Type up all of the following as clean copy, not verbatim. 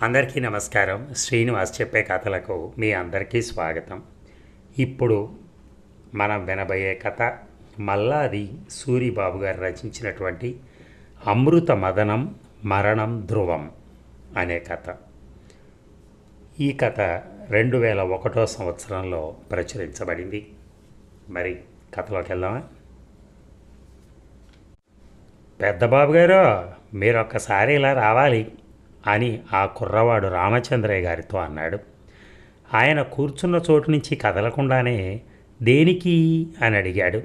అందరికీ నమస్కారం. శ్రీనివాస్ చెప్పే కథలకు మీ అందరికీ స్వాగతం. ఇప్పుడు మనం వినబోయే కథ మల్లాది సూరిబాబు గారు రచించినటువంటి అమృత మదనం మరణం ధ్రువం అనే కథ. ఈ కథ 2001 సంవత్సరంలో ప్రచురించబడింది. మరి కథలోకి వెళ్దామా? పెద్దబాబు గారు, మీరు ఒక్కసారి ఇలా రావాలి అని ఆ కుర్రవాడు రామచంద్రయ్య గారితో అన్నాడు. ఆయన కూర్చున్న చోటు నుంచి కదలకుండానే దేనికి అని అడిగాడు.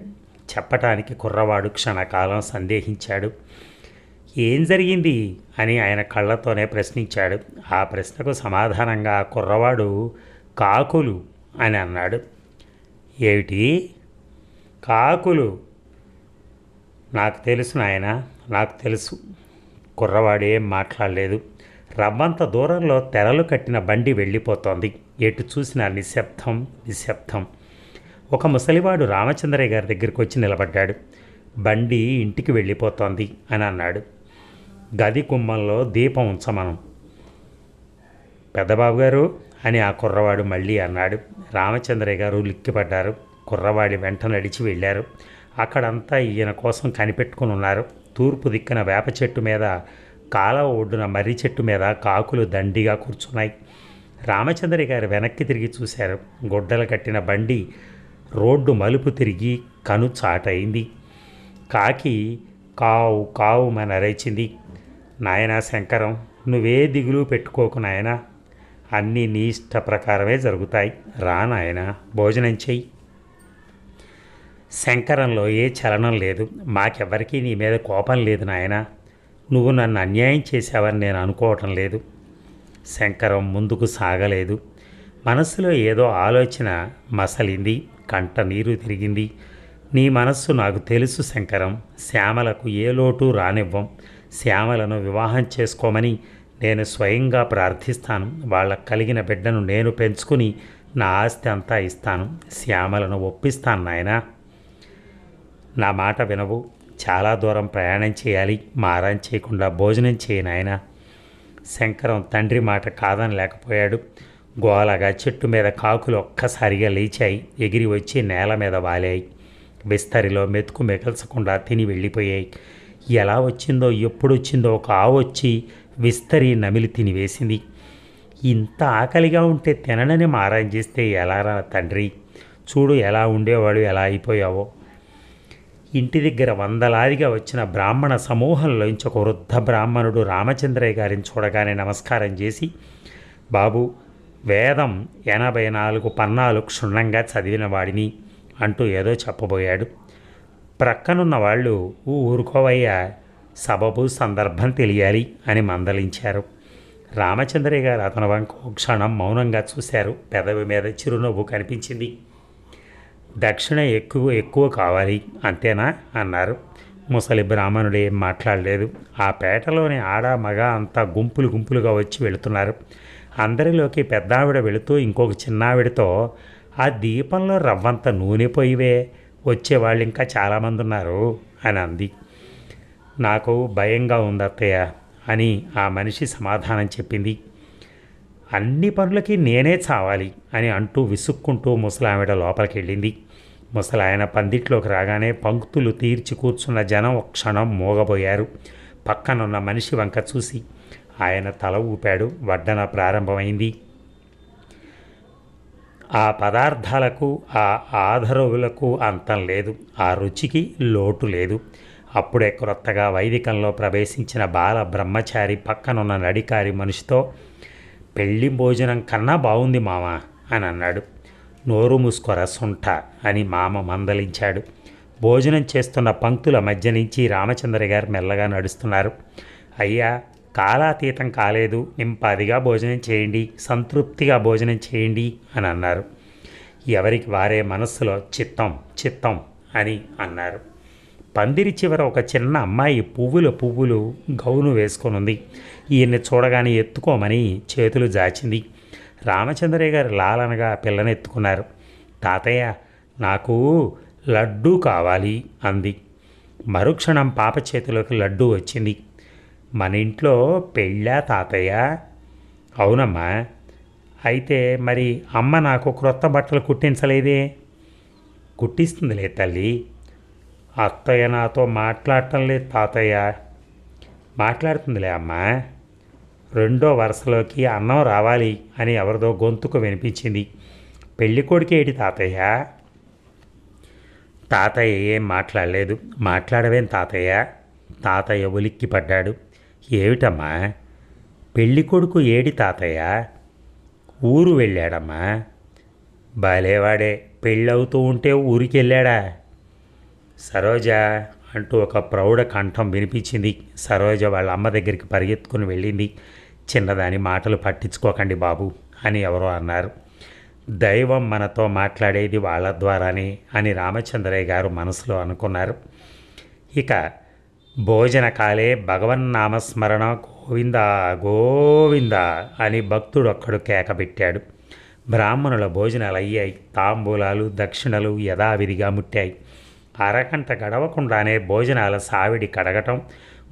చెప్పటానికి కుర్రవాడు క్షణకాలం సందేహించాడు. ఏం జరిగింది అని ఆయన కళ్ళతోనే ప్రశ్నించాడు. ఆ ప్రశ్నకు సమాధానంగా ఆ కుర్రవాడు కాకులు అని అన్నాడు. ఏమిటి కాకులు? నాకు తెలుసు నాయన, నాకు తెలుసు. కుర్రవాడేం మాట్లాడలేదు. రవ్వంత దూరంలో తెరలు కట్టిన బండి వెళ్ళిపోతోంది. ఎటు చూసిన నిశ్శబ్దం నిశ్శబ్దం. ఒక ముసలివాడు రామచంద్రయ్య గారి దగ్గరికి వచ్చి నిలబడ్డాడు. బండి ఇంటికి వెళ్ళిపోతోంది అని అన్నాడు. గది గుమ్మంలో దీపం ఉంచమను. పెద్దబాబు గారు అని ఆ కుర్రవాడు మళ్ళీ అన్నాడు. రామచంద్రయ్య గారు లిక్కిపడ్డారు. కుర్రవాడి వెంట నడిచి వెళ్ళారు. అక్కడంతా ఈయన కోసం కనిపెట్టుకుని ఉన్నారు. తూర్పు దిక్కున వేప చెట్టు మీద, కాలవ ఒడ్డున మర్రి చెట్టు మీద కాకులు దండిగా కూర్చున్నాయి. రామచంద్రయ్య గారు వెనక్కి తిరిగి చూశారు. గుడ్డలు కట్టిన బండి రోడ్డు మలుపు తిరిగి కను చాటైంది. కాకి కావు కావు మన అరైచింది. నాయనా శంకరం, నువ్వే దిగులు పెట్టుకోకు నాయనా, అన్నీ నీ ఇష్ట ప్రకారమే జరుగుతాయి. రా నాయనా, భోజనం చెయ్యి. శంకరంలో ఏ చలనం లేదు. మాకెవ్వరికీ నీ మీద కోపం లేదు నాయనా. నువ్వు నన్ను అన్యాయం చేశావని నేను అనుకోవటం లేదు. శంకరం ముందుకు సాగలేదు. మనస్సులో ఏదో ఆలోచన మసలింది. కంట నీరు తిరిగింది. నీ మనస్సు నాకు తెలుసు శంకరం. శ్యామలకు ఏ లోటు రానివ్వం. శ్యామలను వివాహం చేసుకోమని నేను స్వయంగా ప్రార్థిస్తాను. వాళ్ళకు కలిగిన బిడ్డను నేను పెంచుకుని నా ఆస్తి అంతా ఇస్తాను. శ్యామలను ఒప్పిస్తాను నాయనా. నా మాట వినవు. చాలా దూరం ప్రయాణం చేయాలి. మారం చేయకుండా భోజనం చేయి నాయనా. శంకరం తండ్రి మాట కాదని లేకపోయాడు. గోలగా చెట్టు మీద కాకులు ఒక్కసారిగా లేచాయి. ఎగిరి వచ్చి నేల మీద వాలాయి. విస్తరిలో మెతుకు మిగల్చకుండా తిని వెళ్ళిపోయాయి. ఎలా వచ్చిందో ఎప్పుడు వచ్చిందో ఒక ఆవు వచ్చి విస్తరి నమిలి తినివేసింది. ఇంత ఆకలిగా ఉంటే తిననని మారం చేస్తే ఎలా రా తండ్రి? చూడు ఎలా ఉండేవాడు, ఎలా అయిపోయావో. ఇంటి దగ్గర వందలాదిగా వచ్చిన బ్రాహ్మణ సమూహంలోంచి ఒక వృద్ధ బ్రాహ్మణుడు రామచంద్రయ్య గారిని చూడగానే నమస్కారం చేసి, బాబు, వేదం 84 పన్నాలు క్షుణ్ణంగా చదివిన వాడిని అంటూ ఏదో చెప్పబోయాడు. ప్రక్కనున్న వాళ్ళు ఊరుకోవయ్యా, సబబు సందర్భం తెలియాలి అని మందలించారు. రామచంద్రయ్య గారు అతని వంక ఒక క్షణం మౌనంగా చూశారు. పెదవి మీద చిరునవ్వు కనిపించింది. దక్షిణ ఎక్కువ కావాలి అంతేనా అన్నారు. ముసలి బ్రాహ్మణుడు ఏం మాట్లాడలేదు. ఆ పేటలోని ఆడ మగ అంతా గుంపులు గుంపులుగా వచ్చి వెళుతున్నారు. అందరిలోకి పెద్దావిడ వెళుతూ ఇంకొక చిన్నావిడతో, ఆ దీపంలో రవ్వంత నూనె పోయివే, వచ్చేవాళ్ళు ఇంకా చాలామంది ఉన్నారు అని అంది. నాకు భయంగా ఉంది అత్తయ్య అని ఆ మనిషి సమాధానం చెప్పింది. అన్ని పనులకి నేనే చావాలి అని అంటూ విసుక్కుంటూ ముసలావిడ లోపలికి వెళ్ళింది. ముసలాయన పందిట్లోకి రాగానే పంక్తులు తీర్చి కూర్చున్న జనం ఒక క్షణం మోగబోయారు. పక్కనున్న మనిషి వంక చూసి ఆయన తల ఊపాడు. వడ్డన ప్రారంభమైంది. ఆ పదార్థాలకు, ఆ ఆధరువులకు అంతం లేదు. ఆ రుచికి లోటు లేదు. అప్పుడే క్రొత్తగా వైదికంలో ప్రవేశించిన బాల బ్రహ్మచారి పక్కనున్న నడికారి మనిషితో, పెళ్ళి భోజనం కన్నా బాగుంది మామ అని అన్నాడు. నోరు మూసుకొర సుంఠ అని మామ మందలించాడు. భోజనం చేస్తున్న పంక్తుల మధ్య నుంచి రామచంద్ర గారు మెల్లగా నడుస్తున్నారు. అయ్యా, కాలాతీతం కాలేదు, నింపాదిగా భోజనం చేయండి, సంతృప్తిగా భోజనం చేయండి అని అన్నారు. ఎవరికి వారే మనస్సులో చిత్తం చిత్తం అని అన్నారు. పందిరి చివర ఒక చిన్న అమ్మాయి పువ్వులు గౌను వేసుకొనుంది. ఈయన్ని చూడగానే ఎత్తుకోమని చేతులు జాచింది. రామచంద్రయ్య గారు లాలనగా పిల్లని ఎత్తుకున్నారు. తాతయ్య, నాకు లడ్డూ కావాలి అంది. మరుక్షణం పాప చేతిలోకి లడ్డూ వచ్చింది. మన ఇంట్లో పెళ్ళా తాతయ్య అవునమ్మా. అయితే మరి అమ్మ నాకు క్రొత్త బట్టలు కుట్టించలేదే? కుట్టిస్తుందిలే తల్లి. అత్తయ్య నాతో మాట్లాడటం లేదు తాతయ్య. మాట్లాడుతుందిలే అమ్మా. రెండో వరుసలోకి అన్నం రావాలి అని ఎవరిదో గొంతుకు వినిపించింది. పెళ్ళి కొడుకేటి తాతయ్య? తాతయ్య ఏం మాట్లాడలేదు. మాట్లాడవేం తాతయ్య? తాతయ్య ఉలిక్కి పడ్డాడు. ఏమిటమ్మా? పెళ్ళి కొడుకు ఏడి తాతయ్య? ఊరు వెళ్ళాడమ్మా. బాలేవాడే, పెళ్ళవుతూ ఉంటే ఊరికి వెళ్ళాడా? సరోజ అంటూ ఒక ప్రౌఢ కంఠం వినిపించింది. సరోజ వాళ్ళ అమ్మ దగ్గరికి పరిగెత్తుకుని వెళ్ళింది. చిన్నదాని మాటలు పట్టించుకోకండి బాబు అని ఎవరో అన్నారు. దైవం మనతో మాట్లాడేది వాళ్ళ ద్వారానే అని రామచంద్రయ్య గారు మనసులో అనుకున్నారు. ఇక భోజనకాలే భగవన్నామస్మరణ గోవింద గోవింద అని భక్తుడొక్కడు కేకబెట్టాడు. బ్రాహ్మణుల భోజనాలు అయ్యాయి. తాంబూలాలు దక్షిణలు యథావిధిగా ముట్టాయి. అరగంట గడవకుండానే భోజనాల సావిడి కడగటం,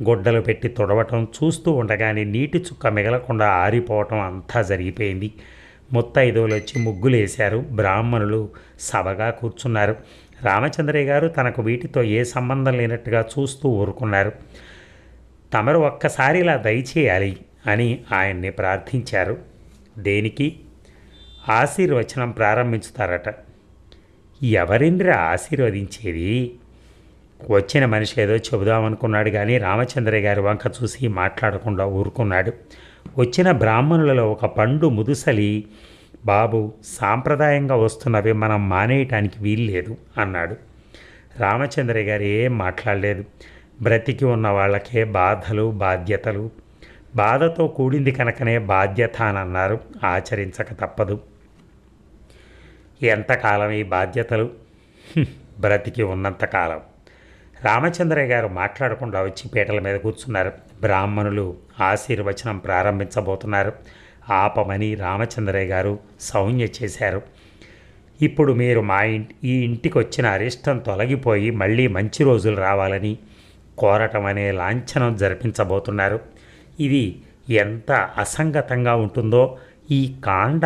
గుడ్డలు పెట్టి తుడవటం, చూస్తూ ఉండగానే నీటి చుక్క మిగలకుండా ఆరిపోవటం అంతా జరిగిపోయింది. ముత్తైదువులు వచ్చి ముగ్గులేశారు. బ్రాహ్మణులు సభగా కూర్చున్నారు. రామచంద్రయ్య గారు తనకు వీటితో ఏ సంబంధం లేనట్టుగా చూస్తూ ఊరుకున్నారు. తమరు ఒక్కసారి ఇలా దయచేయాలి అని ఆయన్ని ప్రార్థించారు. దేనికి? ఆశీర్వచనం ప్రారంభించుతారట. ఎవరింద్ర ఆశీర్వదించేది? వచ్చిన మనిషి ఏదో చెబుదామనుకున్నాడు కానీ రామచంద్రయ్య గారి వంక చూసి మాట్లాడకుండా ఊరుకున్నాడు. వచ్చిన బ్రాహ్మణులలో ఒక పండు ముదుసలి, బాబు సాంప్రదాయంగా వస్తున్నవి మనం మానేయటానికి వీల్లేదు అన్నాడు. రామచంద్రయ్య గారు ఏం మాట్లాడలేదు. బ్రతికి ఉన్న వాళ్ళకే బాధలు బాధ్యతలు, బాధతో కూడింది కనుకనే బాధ్యత అని అన్నారు. ఆచరించక తప్పదు. ఎంతకాలం ఈ బాధ్యతలు? బ్రతికి ఉన్నంతకాలం. రామచంద్రయ్య గారు మాట్లాడకుండా వచ్చి పీటల మీద కూర్చున్నారు. బ్రాహ్మణులు ఆశీర్వచనం ప్రారంభించబోతున్నారు. ఆపమని రామచంద్రయ్య గారు సౌజ్ఞ చేశారు. ఇప్పుడు మీరు ఈ ఇంటికి వచ్చిన అరిష్టం తొలగిపోయి మళ్ళీ మంచి రోజులు రావాలని కోరటం అనే లాంఛనం జరిపించబోతున్నారు. ఇది ఎంత అసంగతంగా ఉంటుందో, ఈ కాండ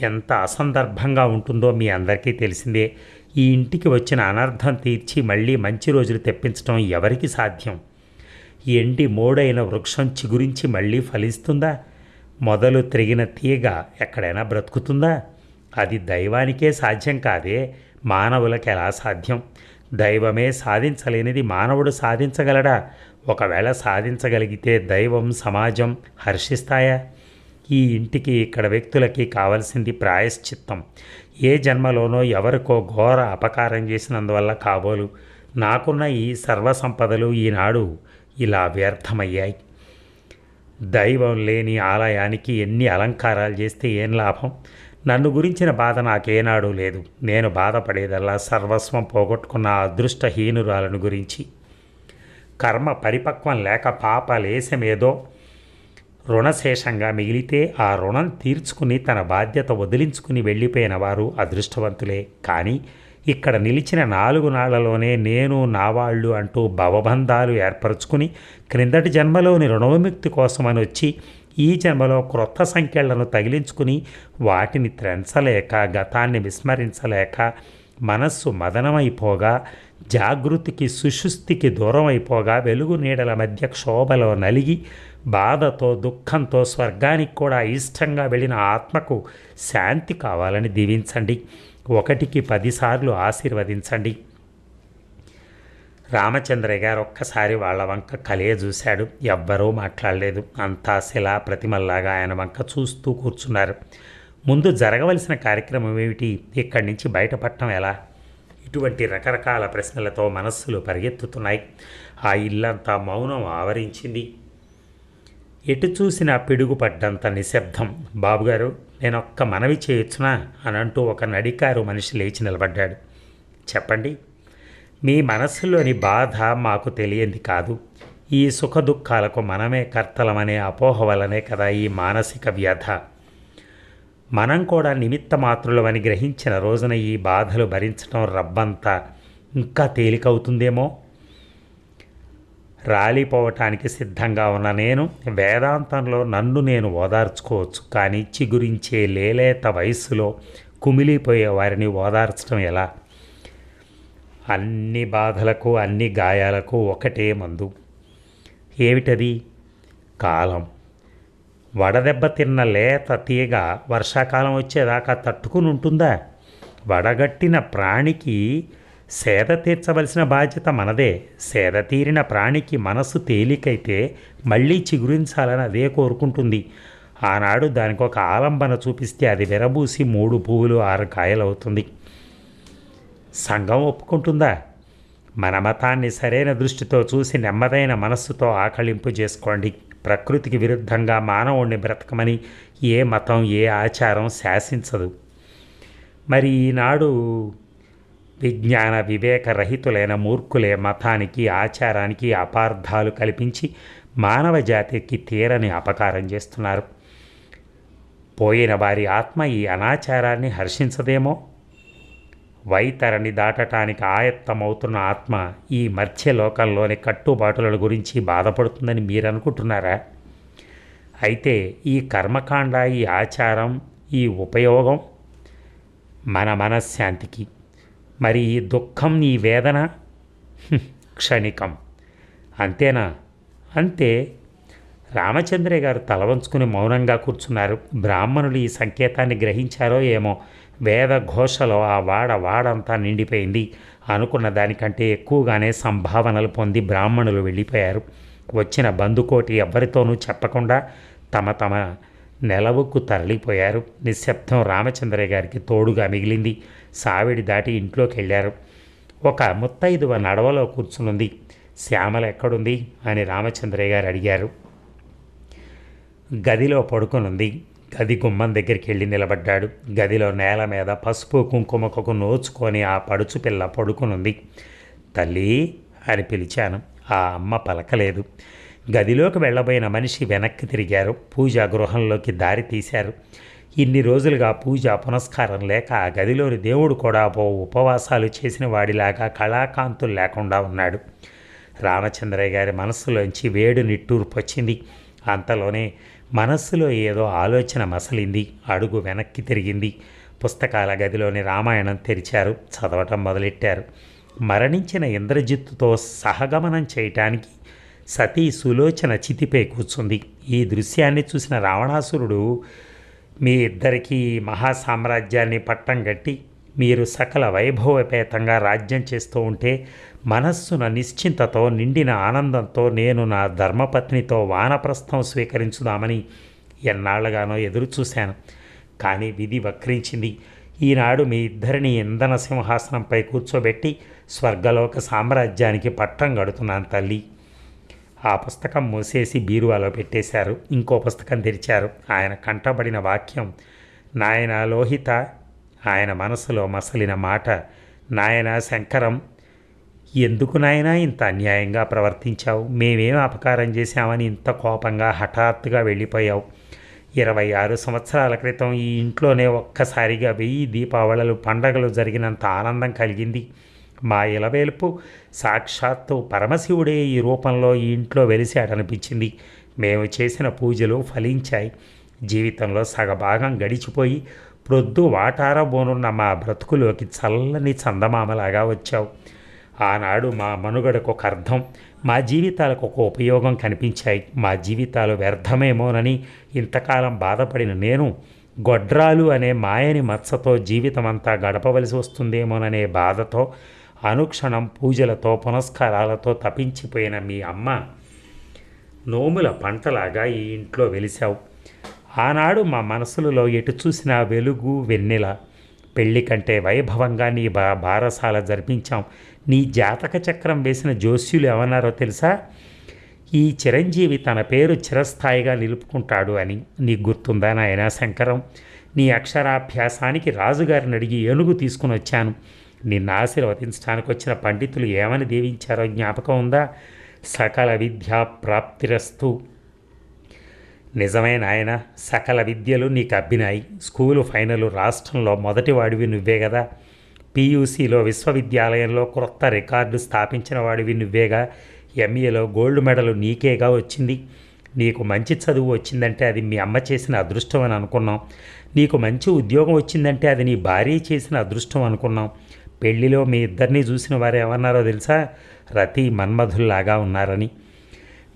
ఎంత అసందర్భంగా ఉంటుందో మీ అందరికీ తెలిసిందే. ఈ ఇంటికి వచ్చిన అనర్థం తీర్చి మళ్ళీ మంచి రోజులు తెప్పించడం ఎవరికి సాధ్యం? ఎండి మోడైన వృక్షం చిగురించి మళ్ళీ ఫలిస్తుందా? మొదలు త్రిగిన తీగ ఎక్కడైనా బ్రతుకుతుందా? అది దైవానికే సాధ్యం కాదే, మానవులకు ఎలా సాధ్యం? దైవమే సాధించలేనిది మానవుడు సాధించగలడా? ఒకవేళ సాధించగలిగితే దైవం సమాజం హర్షిస్తాయా? ఈ ఇంటికి ఇక్కడ వ్యక్తులకి కావలసింది ప్రాయశ్చిత్తం. ఏ జన్మలోనో ఎవరికో ఘోర అపకారం చేసినందువల్ల కాబోలు నాకున్న ఈ సర్వసంపదలు ఈనాడు ఇలా వ్యర్థమయ్యాయి. దైవం లేని ఆలయానికి ఎన్ని అలంకారాలు చేస్తే ఏం లాభం? నన్ను గురించిన బాధ నాకేనాడు లేదు. నేను బాధపడేదల్లా సర్వస్వం పోగొట్టుకున్న అదృష్టహీనురాలను గురించి. కర్మ పరిపక్వం లేక పాప లేశమేదో రుణశేషంగా మిగిలితే ఆ రుణం తీర్చుకుని తన బాధ్యత వదిలించుకుని వెళ్ళిపోయిన వారు అదృష్టవంతులే. కానీ ఇక్కడ నిలిచిన 4 నాళ్లలోనే నేను నా వాళ్ళు అంటూ భవబంధాలు ఏర్పరచుకుని క్రిందటి జన్మలోని రుణవిముక్తి కోసమని వచ్చి ఈ జన్మలో క్రొత్త సంఖ్యలను తగిలించుకుని వాటిని త్రెంచలేక గతాన్ని విస్మరించలేక మనస్సు మదనమైపోగా జాగృతికి సుషుప్తికి దూరం అయిపోగా వెలుగు నీడల మధ్య క్షోభలో నలిగి బాధతో దుఃఖంతో స్వర్గానికి కూడా ఇష్టంగా వెళ్ళిన ఆత్మకు శాంతి కావాలని దీవించండి. 1కి 10 సార్లు ఆశీర్వదించండి. రామచంద్రయ్య గారు ఒక్కసారి వాళ్ళ వంక కలియ చూశాడు. ఎవ్వరూ మాట్లాడలేదు. అంతా శిలా ప్రతిమల్లాగా ఆయన వంక చూస్తూ కూర్చున్నారు. ముందు జరగవలసిన కార్యక్రమం ఏమిటి? ఇక్కడి నుంచి బయటపడటం ఎలా? ఇటువంటి రకరకాల ప్రశ్నలతో మనస్సులు పరిగెత్తుతున్నాయి. ఆ ఇల్లంతా మౌనం ఆవరించింది. ఎటు చూసినా పిడుగుపడ్డంత నిశ్శబ్దం. బాబుగారు, నేను ఒక్క మనవి చేయొచ్చునా అని అంటూ ఒక నడికారు మనిషి లేచి నిలబడ్డాడు. చెప్పండి. మీ మనస్సులోని బాధ మాకు తెలియంది కాదు. ఈ సుఖ దుఃఖాలకు మనమే కర్తలమనే అపోహ వల్లనే కదా ఈ మానసిక వ్యధ. మనం కూడా నిమిత్త మాత్రులమని గ్రహించిన రోజున ఈ బాధలు భరించడం రబ్బంతా ఇంకా తేలికవుతుందేమో. రాలిపోవటానికి సిద్ధంగా ఉన్న నేను వేదాంతంలో నన్ను నేను ఓదార్చుకోవచ్చు, కానీ చిగురించే లేలేత వయస్సులో కుమిలిపోయే వారిని ఓదార్చడం ఎలా? అన్ని బాధలకు అన్ని గాయాలకు ఒకటే మందు. ఏమిటది? కాలం. వడదెబ్బ తిన్న లేత తీగ వర్షాకాలం వచ్చేదాకా తట్టుకుని ఉంటుందా? వడగట్టిన ప్రాణికి సేద తీర్చవలసిన బాధ్యత మనదే. సేద తీరిన ప్రాణికి మనసు తేలికైతే మళ్ళీ చిగురించాలని అదే కోరుకుంటుంది. ఆనాడు దానికి ఒక ఆలంబన చూపిస్తే అది విరబూసి 3 పువ్వులు 6 కాయలు అవుతుంది. సంఘం ఒప్పుకుంటుందా? మన మతాన్ని సరైన దృష్టితో చూసి నెమ్మదైన మనస్సుతో ఆకళింపు చేసుకోండి. ప్రకృతికి విరుద్ధంగా మానవుణ్ణి బ్రతకమని ఏ మతం ఏ ఆచారం శాసించదు. మరి ఈనాడు విజ్ఞాన వివేక రహితులైన మూర్ఖులే మతానికి ఆచారానికి అపార్థాలు కల్పించి మానవ జాతికి తీరని అపకారం చేస్తున్నారు. పోయిన వారి ఆత్మ ఈ అనాచారాన్ని హర్షించదేమో. వైతరణి దాటటానికి ఆయత్తమవుతున్న ఆత్మ ఈ మర్త్యలోకంలోని కట్టుబాటుల గురించి బాధపడుతుందని మీరు అనుకుంటున్నారా? అయితే ఈ కర్మకాండ, ఈ ఆచారం, ఈ ఉపయోగం మన మనశ్శాంతికి. మరి ఈ దుఃఖం, ఈ వేదన క్షణికం. అంతేనా? అంతే. రామచంద్రయ్య గారు తల వంచుకుని మౌనంగా కూర్చున్నారు. బ్రాహ్మణులు ఈ సంకేతాన్ని గ్రహించారో ఏమో. వేద ఘోషలో ఆ వాడంతా నిండిపోయింది. అనుకున్న దానికంటే ఎక్కువగానే సంభావనలు పొంది బ్రాహ్మణులు వెళ్ళిపోయారు. వచ్చిన బందుకోటి ఎవ్వరితోనూ చెప్పకుండా తమ నెలవుకు తరలిపోయారు. నిశ్శబ్దం రామచంద్రయ్య గారికి తోడుగా మిగిలింది. సావిడి దాటి ఇంట్లోకి వెళ్ళారు. ఒక ముత్తైదువ నడవలో కూర్చునుంది. శ్యామల ఎక్కడుంది అని రామచంద్రయ్య గారు అడిగారు. గదిలో పడుకునుంది. గది గుమ్మం దగ్గరికి వెళ్ళి నిలబడ్డాడు. గదిలో నేల మీద పసుపు కుంకుమకు నోచుకొని ఆ పడుచు పిల్ల పడుకునుంది. తల్లి అని పిలిచాను. ఆ అమ్మ పలకలేదు. గదిలోకి వెళ్ళబోయిన మనిషి వెనక్కి తిరిగారు. పూజా గృహంలోకి దారి తీశారు. ఇన్ని రోజులుగా పూజ పునస్కారం లేక ఆ గదిలోని దేవుడు కూడా ఉపవాసాలు చేసిన వాడిలాగా కళాకాంతులు లేకుండా ఉన్నాడు. రామచంద్రయ్య గారి మనస్సులోంచి వేడి నిట్టూర్పు వచ్చింది. అంతలోనే మనస్సులో ఏదో ఆలోచన మసలింది. అడుగు వెనక్కి తిరిగింది. పుస్తకాల గదిలోని రామాయణం తెరిచారు. చదవటం మొదలెట్టారు. మరణించిన ఇంద్రజిత్తుతో సహగమనం చేయటానికి సతీ సులోచన చితిపై కూర్చుంది. ఈ దృశ్యాన్ని చూసిన రావణాసురుడు, మీ ఇద్దరికీ మహాసామ్రాజ్యాన్ని పట్టం కట్టి మీరు సకల వైభవపేతంగా రాజ్యం చేస్తూ ఉంటే మనస్సున నిశ్చింతతో నిండిన ఆనందంతో నేను నా ధర్మపత్నితో వానప్రస్థం స్వీకరించుదామని ఎన్నాళ్ళగానో ఎదురు చూశాను. కానీ విధి వక్రించింది. ఈనాడు మీ ఇద్దరిని ఇంధన సింహాసనంపై కూర్చోబెట్టి స్వర్గలోక సామ్రాజ్యానికి పట్టం కడుతున్నాను తల్లి. ఆ పుస్తకం మూసేసి బీరువాలో పెట్టేశారు. ఇంకో పుస్తకం తెరిచారు. ఆయన కంటబడిన వాక్యం, నాయన లోహిత. ఆయన మనసులో మసలిన మాట, నాయన శంకరం, ఎందుకు నాయనా ఇంత అన్యాయంగా ప్రవర్తించావు? మేమేం అపకారం చేశామని ఇంత కోపంగా హఠాత్తుగా వెళ్ళిపోయావు? 26 సంవత్సరాల క్రితం ఈ ఇంట్లోనే ఒక్కసారిగా 1000 దీపావళులు పండగలు జరిగినంత ఆనందం కలిగింది. మా ఇలవేల్పు సాక్షాత్తు పరమశివుడే ఈ రూపంలో ఈ ఇంట్లో వెలిశాడనిపించింది. మేము చేసిన పూజలు ఫలించాయి. జీవితంలో సగభాగం గడిచిపోయి ప్రొద్దు వాటారబోనున్న మా బ్రతుకులోకి చల్లని చందమామలాగా వచ్చావు. ఆనాడు మా మనుగడకు ఒక అర్థం, మా జీవితాలకు ఒక ఉపయోగం కనిపించాయి. మా జీవితాలు వ్యర్థమేమోనని ఇంతకాలం బాధపడిన నేను గొడ్రాలు అనే మాయని మత్సతో జీవితమంతా గడపవలసి వస్తుందేమోననే బాధతో అనుక్షణం పూజలతో పునస్కారాలతో తపించిపోయిన మీ అమ్మ నోముల పంటలాగా ఈ ఇంట్లో వెలిశావు. ఆనాడు మా మనసులలో ఎటు చూసినా వెలుగు వెన్నెల. పెళ్లి కంటే వైభవంగా నీ బారసాల జరిపించాం. నీ జాతక చక్రం వేసిన జోస్యులు ఏమన్నారో తెలుసా? ఈ చిరంజీవి తన పేరు చిరస్థాయిగా నిలుపుకుంటాడు అని. నీకు గుర్తుందా నాయనా శంకరం? నీ అక్షరాభ్యాసానికి రాజుగారిని అడిగి ఏనుగు తీసుకుని వచ్చాను. నిన్ను ఆశీర్వదించడానికి వచ్చిన పండితులు ఏమని దీవించారో జ్ఞాపకం ఉందా? సకల విద్యా ప్రాప్తిరస్తు. నిజమే నాయన, సకల విద్యలు నీకు అబ్బినాయి. స్కూలు ఫైనల్ రాష్ట్రంలో మొదటివాడివి నువ్వే కదా. పీయూసీలో విశ్వవిద్యాలయంలో క్రొత్త రికార్డు స్థాపించిన వాడివి నువ్వేగా. ఎంఏలో గోల్డ్ మెడల్ నీకేగా వచ్చింది. నీకు మంచి చదువు వచ్చిందంటే అది మీ అమ్మ చేసిన అదృష్టం అని అనుకున్నాం. నీకు మంచి ఉద్యోగం వచ్చిందంటే అది నీ భార్య చేసిన అదృష్టం అనుకున్నాం. పెళ్లిలో మీ ఇద్దరిని చూసిన వారు ఏమన్నారో తెలుసా? రతి మన్మధుల్లాగా ఉన్నారని.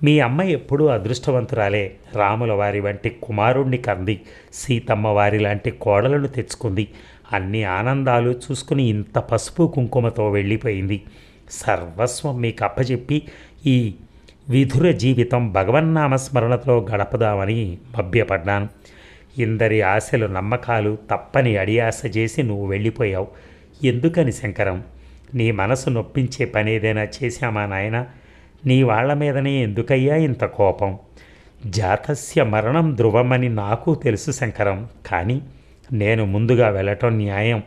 మీ అమ్మ ఎప్పుడూ అదృష్టవంతురాలే. రాముల వారి వంటి కుమారుణ్ణి కంది, సీతమ్మ వారి లాంటి కోడలను తెచ్చుకుంది. అన్ని ఆనందాలు చూసుకుని ఇంత పసుపు కుంకుమతో వెళ్ళిపోయింది. సర్వస్వం మీకు అప్పచెప్పి ఈ విధుర జీవితం భగవన్నామస్మరణతో గడపదామని మభ్యపడ్డాను. ఇందరి ఆశలు నమ్మకాలు తప్పని అడియాస చేసి నువ్వు వెళ్ళిపోయావు. ఎందుకని శంకరం? నీ మనసు నొప్పించే పని ఏదైనా చేశామా నాయన? నీ వాళ్ల మీదనే ఎందుకయ్యా ఇంత కోపం? జాతస్య మరణం ధ్రువమని నాకు తెలుసు శంకరం. కానీ నేను ముందుగా వెళ్ళటం న్యాయం,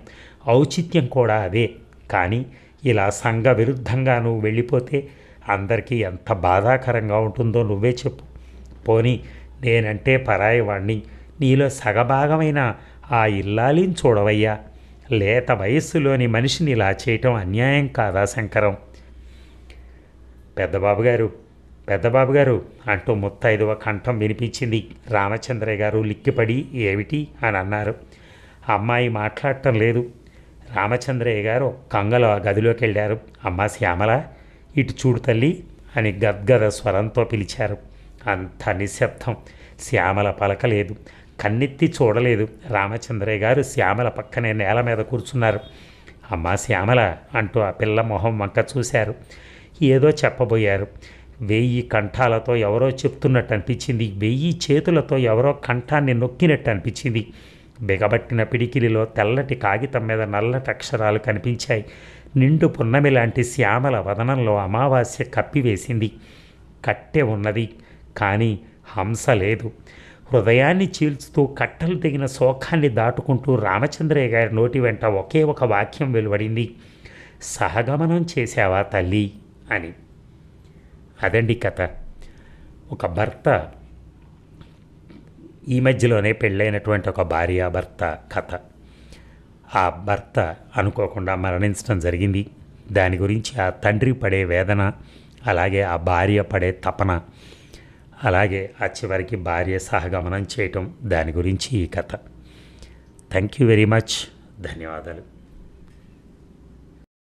ఔచిత్యం కూడా అదే. కానీ ఇలా సంఘ విరుద్ధంగా నువ్వు వెళ్ళిపోతే అందరికీ ఎంత బాధాకరంగా ఉంటుందో నువ్వే చెప్పు. పోనీ నేనంటే పరాయి వాణ్ణి, నీలో సగభాగమైన ఆ ఇల్లాలిని చూడవయ్యా. లేత వయస్సులోని మనిషిని ఇలా చేయటం అన్యాయం కాదా శంకరం? పెద్దబాబు గారు అంటూ ముత్తైదువ కంఠం వినిపించింది. రామచంద్రయ్య గారు లిక్కిపడి ఏమిటి అని అన్నారు. అమ్మాయి మాట్లాడటం లేదు. రామచంద్రయ్య గారు కంగలో ఆ గదిలోకి వెళ్ళారు. అమ్మా శ్యామల, ఇటు చూడు తల్లి అని గద్గద స్వరంతో పిలిచారు. అంత నిశ్శబ్దం. శ్యామల పలకలేదు, కన్నెత్తి చూడలేదు. రామచంద్రయ్య గారు శ్యామల పక్కనే నేల మీద కూర్చున్నారు. అమ్మా శ్యామల అంటూ ఆ పిల్ల మొహం వంక చూశారు. ఏదో చెప్పబోయారు. 1000 కంఠాలతో ఎవరో చెప్తున్నట్టు అనిపించింది. 1000 చేతులతో ఎవరో కంఠాన్ని నొక్కినట్టు అనిపించింది. బిగబట్టిన పిడికిలిలో తెల్లటి కాగితం మీద నల్లటి అక్షరాలు కనిపించాయి. నిండు పున్నమి లాంటి శ్యామల వదనంలో అమావాస్య కప్పివేసింది. కట్టె ఉన్నది, కానీ హంస లేదు. హృదయాన్ని చీల్చుతూ కట్టలు తెగిన శోకాన్ని దాటుకుంటూ రామచంద్రయ్య గారి నోటి వెంట ఒకే ఒక వాక్యం వెలువడింది. సహగమనం చేశావా తల్లి అని. అదండి కథ. ఒక భర్త, ఈ మధ్యలోనే పెళ్ళైనటువంటి ఒక భార్యాభర్త కథ. ఆ భర్త అనుకోకుండా మరణించడం జరిగింది. దాని గురించి ఆ తండ్రి పడే వేదన, అలాగే ఆ భార్య పడే తపన, అలాగే ఆ చివరికి భార్య సహగమనం చేయటం, దాని గురించి ఈ కథ. Thank you very much. ధన్యవాదాలు.